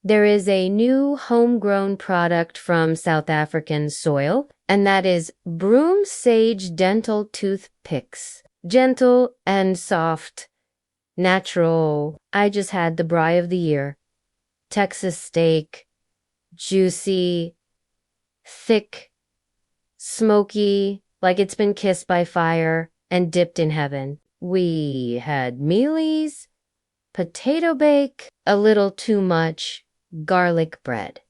There is a new homegrown product from South African soil, and that is Broom Sage Dental Toothpicks. Gentle and soft, natural. I just had the braai of the year. Texas steak, juicy, thick, smoky, like it's been kissed by fire and dipped in heaven. We had mealies, potato bake, a little too much garlic bread.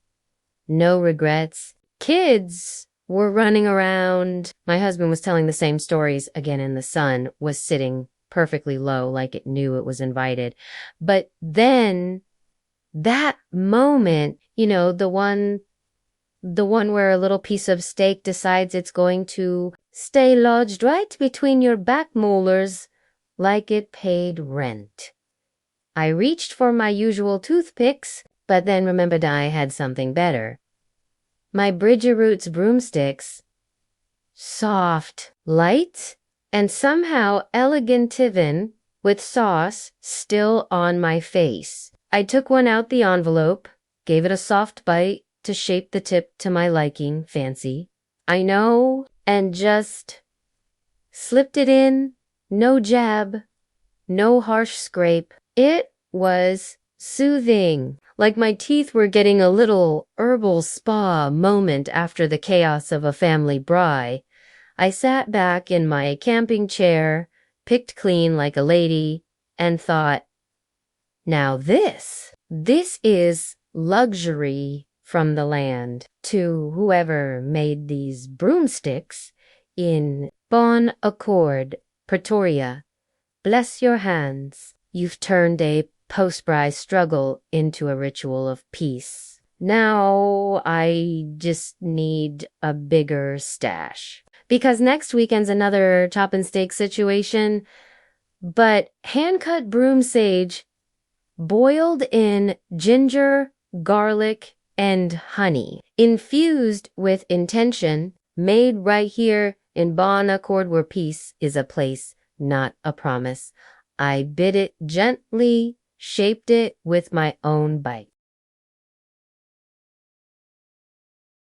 No regrets. Kids were running around. My husband was telling the same stories again, and the sun was sitting perfectly low like it knew it was invited. But then that moment, you know, the one where a little piece of steak decides it's going to stay lodged right between your back molars like it paid rent. I reached for my usual toothpicks, but then remembered I had something better. My BridgeRoots broomsticks. Soft, light, and somehow elegant with sauce still on my face. I took one out the envelope, gave it a soft bite to shape the tip to my liking, fancy. I know, and just slipped it in, no jab, no harsh scrape. It was soothing, like my teeth were getting a little herbal spa moment after the chaos of a family braai. I sat back in my camping chair, picked clean like a lady, and thought, now this is luxury from the land. To whoever made these broomsticks in Bon Accord, Pretoria, bless your hands. You've turned a post-braai struggle into a ritual of peace. Now I just need a bigger stash. Because next weekend's another chop and steak situation, but hand-cut broom sage boiled in ginger, garlic, and honey, infused with intention, made right here in Bon Accord where peace is a place, not a promise. I bit it gently, shaped it with my own bite.